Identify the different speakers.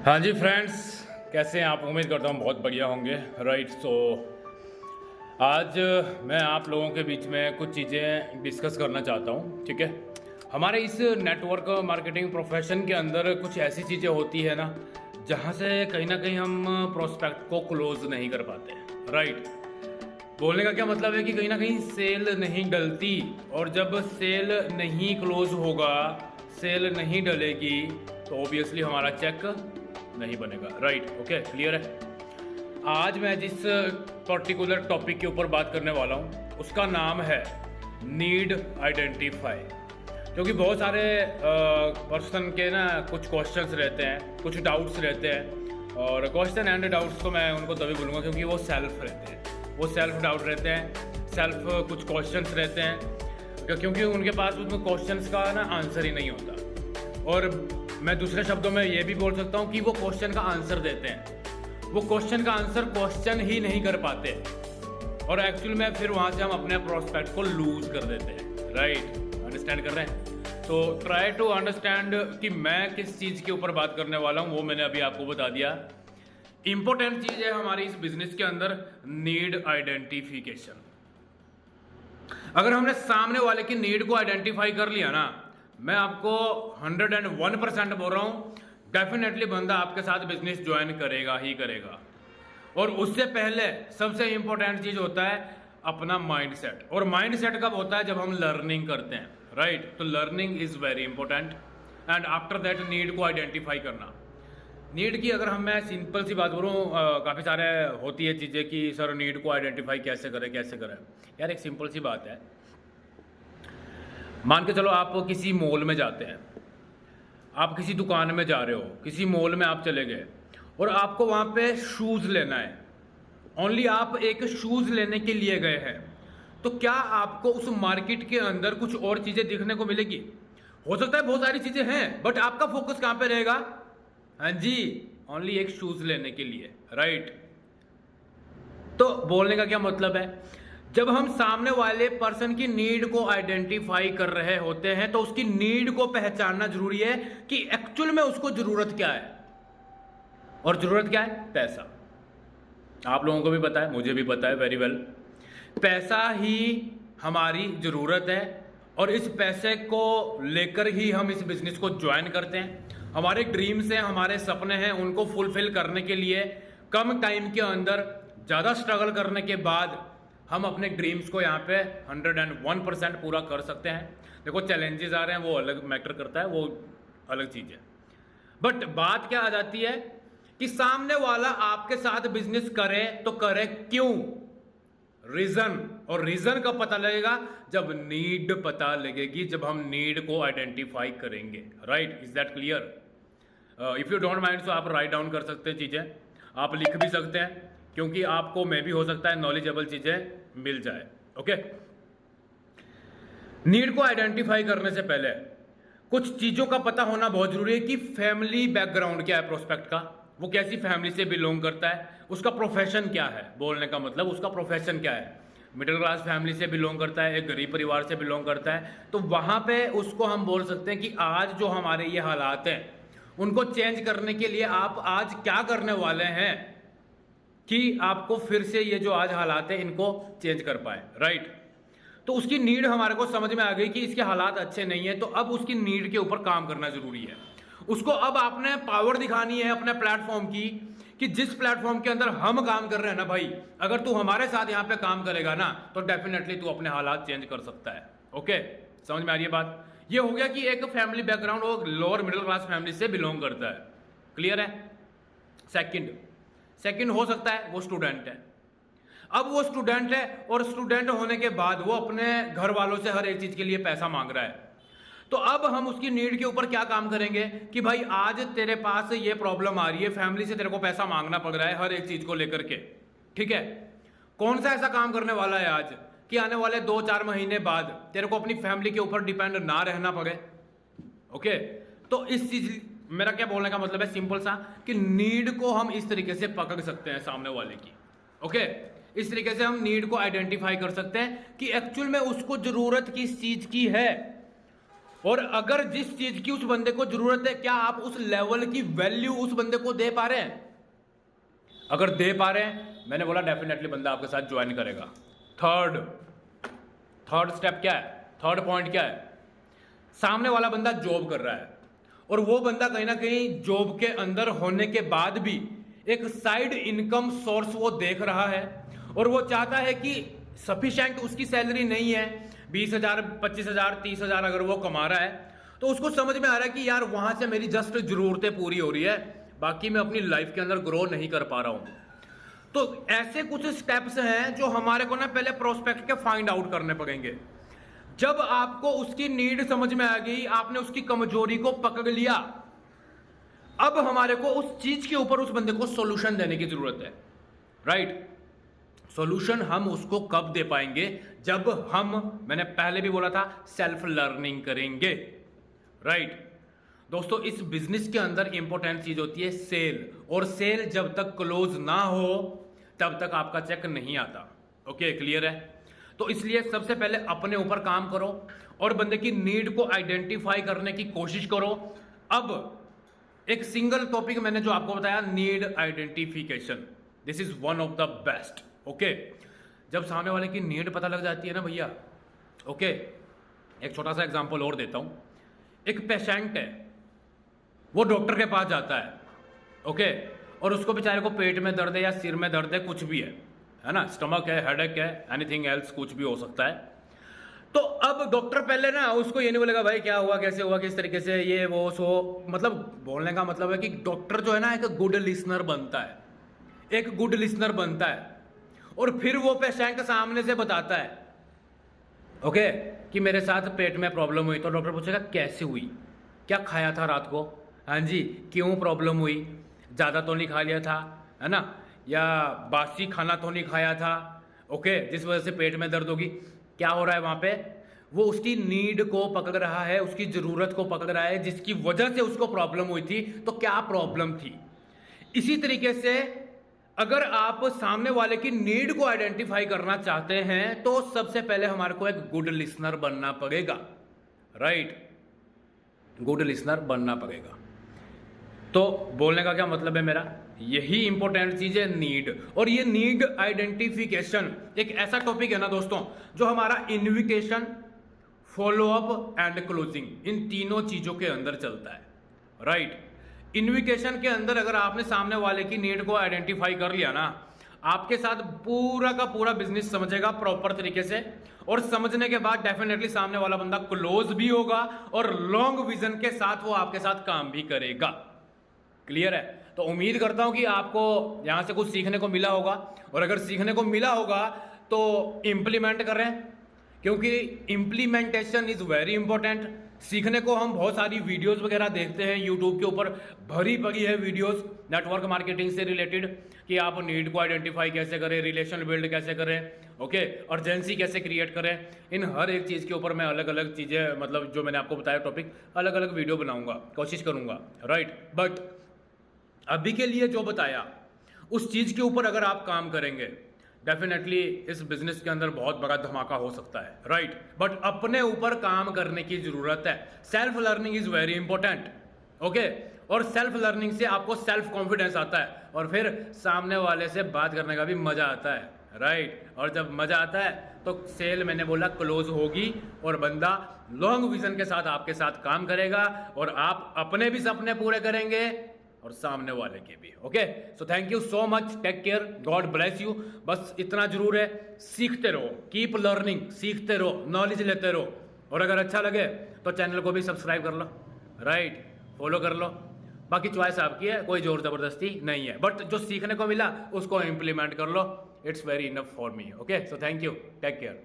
Speaker 1: हाँ जी फ्रेंड्स, कैसे हैं आप? उम्मीद करता हूँ बहुत बढ़िया होंगे। राइट, आज मैं आप लोगों के बीच में कुछ चीज़ें डिस्कस करना चाहता हूँ। ठीक है, हमारे इस नेटवर्क मार्केटिंग प्रोफेशन के अंदर कुछ ऐसी चीज़ें होती है ना, जहाँ से कहीं ना कहीं हम प्रोस्पेक्ट को क्लोज नहीं कर पाते। राइट, बोलने का क्या मतलब है कि कहीं ना कहीं सेल नहीं डलती, और जब सेल नहीं क्लोज होगा, सेल नहीं डलेगी, तो ऑब्वियसली हमारा चेक नहीं बनेगा। राइट, ओके, क्लियर है। आज मैं जिस पर्टिकुलर टॉपिक के ऊपर बात करने वाला हूँ उसका नाम है नीड आइडेंटिफाई। क्योंकि बहुत सारे पर्सन के ना कुछ क्वेश्चंस रहते हैं, कुछ डाउट्स रहते हैं, और क्वेश्चन एंड डाउट्स तो मैं उनको तभी बोलूँगा क्योंकि वो सेल्फ रहते हैं, वो सेल्फ डाउट रहते हैं, सेल्फ कुछ क्वेश्चंस रहते हैं, क्योंकि उनके पास उन क्वेश्चंस का ना आंसर ही नहीं होता। और मैं दूसरे शब्दों में ये भी बोल सकता हूँ कि वो क्वेश्चन का आंसर देते हैं, वो क्वेश्चन का आंसर क्वेश्चन ही नहीं कर पाते, और एक्चुअल में फिर वहाँ से हम अपने प्रोस्पेक्ट को लूज कर देते हैं। राइट, अंडरस्टैंड कर रहे हैं? तो ट्राई टू अंडरस्टैंड कि मैं किस चीज़ के ऊपर बात करने वाला हूँ, वो मैंने अभी आपको बता दिया। इंपॉर्टेंट चीज़ है हमारी इस बिजनेस के अंदर नीड आइडेंटिफिकेशन। अगर हमने सामने वाले की नीड को आइडेंटिफाई कर लिया ना, मैं आपको 101% बोल रहा हूं, डेफिनेटली बंदा आपके साथ बिजनेस ज्वाइन करेगा ही करेगा। और उससे पहले सबसे इंपॉर्टेंट चीज होता है अपना माइंडसेट। और माइंडसेट कब होता है? जब हम लर्निंग करते हैं। राइट, तो learning is very important, and after that need को आइडेंटिफाई करना। नीड की अगर मैं सिंपल सी बात करूँ, काफ़ी सारे होती है चीज़ें कि सर नीड को आइडेंटिफाई कैसे करें कैसे करें। यार एक सिंपल सी बात है, मान के चलो आप किसी मॉल में जाते हैं, आप किसी दुकान में जा रहे हो, किसी मॉल में आप चले गए और आपको वहाँ पे शूज़ लेना है, ओनली आप एक शूज़ लेने के लिए गए हैं, तो क्या आपको उस मार्केट के अंदर कुछ और चीज़ें देखने को मिलेगी? हो सकता है बहुत सारी चीज़ें हैं, बट आपका फोकस कहाँ पे रहेगा? हाँ जी, ओनली एक शूज़ लेने के लिए। राइट, तो बोलने का क्या मतलब है? जब हम सामने वाले पर्सन की नीड को आइडेंटिफाई कर रहे होते हैं तो उसकी नीड को पहचानना जरूरी है कि एक्चुअल में उसको जरूरत क्या है। और जरूरत क्या है? पैसा। आप लोगों को भी पता है, मुझे भी पता है वेरी वेल। पैसा ही हमारी जरूरत है, और इस पैसे को लेकर ही हम इस बिजनेस को ज्वाइन करते हैं। हमारे ड्रीम्स हैं, हमारे सपने हैं, उनको फुलफिल करने के लिए कम टाइम के अंदर ज़्यादा स्ट्रगल करने के बाद हम अपने ड्रीम्स को यहाँ पे 101% पूरा कर सकते हैं। देखो चैलेंजेस आ रहे हैं, वो अलग मैटर करता है, वो अलग चीज़ है। बट बात क्या आ जाती है कि सामने वाला आपके साथ बिजनेस करे तो करे क्यों? रीजन। और रीजन कब पता लगेगा? जब नीड पता लगेगी, जब हम नीड को आइडेंटिफाई करेंगे। Right, is that clear? If you don't mind, तो आप राइट डाउन कर सकते हैं चीज़ें, आप लिख भी सकते हैं, क्योंकि आपको मैं भी हो सकता है नॉलेजेबल चीजें मिल जाए। ओके, नीड को आइडेंटिफाई करने से पहले कुछ चीजों का पता होना बहुत जरूरी है कि फैमिली बैकग्राउंड क्या है प्रोस्पेक्ट का, वो कैसी फैमिली से बिलोंग करता है, उसका प्रोफेशन क्या है। बोलने का मतलब उसका प्रोफेशन क्या है। मिडिल क्लास फैमिली से बिलोंग करता है, एक गरीब परिवार से बिलोंग करता है, तो वहां पे उसको हम बोल सकते हैं कि आज जो हमारे ये हालात हैं उनको चेंज करने के लिए आप आज क्या करने वाले हैं कि आपको फिर से ये जो आज हालात है इनको चेंज कर पाए। राइट, तो उसकी नीड हमारे को समझ में आ गई कि इसके हालात अच्छे नहीं है, तो अब उसकी नीड के ऊपर काम करना जरूरी है। उसको अब आपने पावर दिखानी है अपने प्लेटफॉर्म की, कि जिस प्लेटफॉर्म के अंदर हम काम कर रहे हैं ना भाई, अगर तू हमारे साथ यहाँ पे काम करेगा ना तो डेफिनेटली तू अपने हालात चेंज कर सकता है। ओके, समझ में आ रही है बात? ये हो गया कि एक फैमिली बैकग्राउंड वो लोअर मिडिल क्लास फैमिली से बिलोंग करता है। क्लियर है? सेकंड हो सकता है वो स्टूडेंट है। अब वो स्टूडेंट है और स्टूडेंट होने के बाद वो अपने घर वालों से हर एक चीज के लिए पैसा मांग रहा है, तो अब हम उसकी नीड के ऊपर क्या काम करेंगे कि भाई आज तेरे पास ये प्रॉब्लम आ रही है, फैमिली से तेरे को पैसा मांगना पड़ रहा है हर एक चीज को लेकर के। ठीक है, कौन सा ऐसा काम करने वाला है आज कि आने वाले 2-4 महीने बाद तेरे को अपनी फैमिली के ऊपर डिपेंड ना रहना पड़े? ओके, तो इस चीज, मेरा क्या बोलने का मतलब है सिंपल सा, कि नीड को हम इस तरीके से पकड़ सकते हैं सामने वाले की। ओके, इस तरीके से हम नीड को आइडेंटिफाई कर सकते हैं कि एक्चुअल में उसको जरूरत किस चीज की है। और अगर जिस चीज की उस बंदे को जरूरत है, क्या आप उस लेवल की वैल्यू उस बंदे को दे पा रहे हैं? अगर दे पा रहे हैं, मैंने बोला डेफिनेटली बंदा आपके साथ ज्वाइन करेगा। थर्ड स्टेप क्या है, थर्ड पॉइंट क्या है? सामने वाला बंदा जॉब कर रहा है और वो बंदा कहीं ना कहीं जॉब के अंदर होने के बाद भी एक साइड इनकम सोर्स वो देख रहा है और वो चाहता है कि सफिशिएंट उसकी सैलरी नहीं है, 20,000 25,000 30,000 अगर वो कमा रहा है, तो उसको समझ में आ रहा है कि यार वहां से मेरी जस्ट जरूरतें पूरी हो रही है, बाकी मैं अपनी लाइफ के अंदर ग्रो नहीं कर पा रहा हूं। तो ऐसे कुछ स्टेप्स हैं जो हमारे को ना पहले प्रोस्पेक्ट के फाइंड आउट करने पड़ेंगे। जब आपको उसकी नीड समझ में आ गई, आपने उसकी कमजोरी को पकड़ लिया, अब हमारे को उस चीज के ऊपर उस बंदे को सॉल्यूशन देने की जरूरत है। राइट? सॉल्यूशन हम उसको कब दे पाएंगे? जब हम, मैंने पहले भी बोला था, सेल्फ लर्निंग करेंगे। राइट? दोस्तों, इस बिजनेस के अंदर इंपॉर्टेंट चीज होती है सेल, और सेल जब तक क्लोज ना हो तब तक आपका चेक नहीं आता। ओके, क्लियर है? तो इसलिए सबसे पहले अपने ऊपर काम करो और बंदे की नीड को आइडेंटिफाई करने की कोशिश करो। अब एक सिंगल टॉपिक मैंने जो आपको बताया, need identification, this is one of the best. Okay, जब सामने वाले की नीड पता लग जाती है ना भैया, ओके, एक छोटा सा एग्जांपल और देता हूं। एक पेशेंट है, वो डॉक्टर के पास जाता है, ओके, और उसको बेचारे को पेट में दर्द है या सिर में दर्द है, कुछ भी है ना, स्टमक है, हेडेक है, एनीथिंग एल्स, कुछ भी हो सकता है। तो अब डॉक्टर पहले ना उसको ये नहीं बोलेगा भाई क्या हुआ, कैसे हुआ, किस तरीके से, ये वो सो, मतलब बोलने का मतलब है कि डॉक्टर जो है ना एक गुड लिसनर बनता है, एक गुड लिसनर बनता है, और फिर वो पेशेंट सामने से बताता है, ओके, कि मेरे साथ पेट में प्रॉब्लम हुई। तो डॉक्टर पूछेगा कैसे हुई, क्या खाया था रात को, हाँ जी, क्यों प्रॉब्लम हुई, ज़्यादा तो नहीं खा लिया था, है ना, या बासी खाना तो नहीं खाया था, ओके, जिस वजह से पेट में दर्द होगी। क्या हो रहा है वहाँ पे? वो उसकी नीड को पकड़ रहा है, उसकी ज़रूरत को पकड़ रहा है, जिसकी वजह से उसको प्रॉब्लम हुई थी। तो क्या प्रॉब्लम थी? इसी तरीके से अगर आप सामने वाले की नीड को आइडेंटिफाई करना चाहते हैं तो सबसे पहले हमारे को एक गुड लिसनर बनना पड़ेगा। राइट? गुड लिसनर बनना पड़ेगा। तो बोलने का क्या मतलब है मेरा, यही इंपॉर्टेंट चीज है, नीड। और ये नीड आइडेंटिफिकेशन एक ऐसा टॉपिक है ना दोस्तों, जो हमारा इन्विटेशन, फॉलोअप एंड क्लोजिंग, इन तीनों चीजों के अंदर चलता है। राइट? इन्विटेशन के अंदर अगर आपने सामने वाले की नीड को आइडेंटिफाई कर लिया ना, आपके साथ पूरा का पूरा बिजनेस समझेगा प्रॉपर तरीके से, और समझने के बाद डेफिनेटली सामने वाला बंदा क्लोज भी होगा और लॉन्ग विजन के साथ वो आपके साथ काम भी करेगा। क्लियर है? तो उम्मीद करता हूं कि आपको यहां से कुछ सीखने को मिला होगा, और अगर सीखने को मिला होगा तो इंप्लीमेंट करें, क्योंकि इंप्लीमेंटेशन इज वेरी इंपॉर्टेंट। सीखने को हम बहुत सारी वीडियोस वगैरह देखते हैं यूट्यूब के ऊपर, भरी पड़ी है वीडियोस नेटवर्क मार्केटिंग से रिलेटेड, कि आप नीड को आइडेंटिफाई कैसे करें, रिलेशन बिल्ड कैसे करें, ओके, अर्जेंसी कैसे क्रिएट करें। इन हर एक चीज़ के ऊपर मैं अलग अलग चीज़ें, मतलब जो मैंने आपको बताया टॉपिक, अलग अलग वीडियो बनाऊंगा, कोशिश करूंगा। राइट? बट अभी के लिए जो बताया उस चीज़ के ऊपर अगर आप काम करेंगे, डेफिनेटली इस बिजनेस के अंदर बहुत बड़ा धमाका हो सकता है। राइट? बट अपने ऊपर काम करने की जरूरत है। Self learning is very important. Okay, और सेल्फ लर्निंग से आपको सेल्फ कॉन्फिडेंस आता है, और फिर सामने वाले से बात करने का भी मजा आता है। राइट? और जब मजा आता है तो सेल, मैंने बोला, क्लोज होगी और बंदा लॉन्ग विजन के साथ आपके साथ काम करेगा, और आप अपने भी सपने पूरे करेंगे और सामने वाले के भी। Okay, so thank you so much, take care, God bless you. बस इतना जरूर है, सीखते रहो, कीप लर्निंग, सीखते रहो, नॉलेज लेते रहो, और अगर अच्छा लगे तो चैनल को भी सब्सक्राइब कर लो। राइट? फॉलो कर लो। बाकी चॉइस आपकी है, कोई जोर जबरदस्ती नहीं है, बट जो सीखने को मिला उसको इम्प्लीमेंट कर लो। It's very enough for me. Okay, so thank you, take care.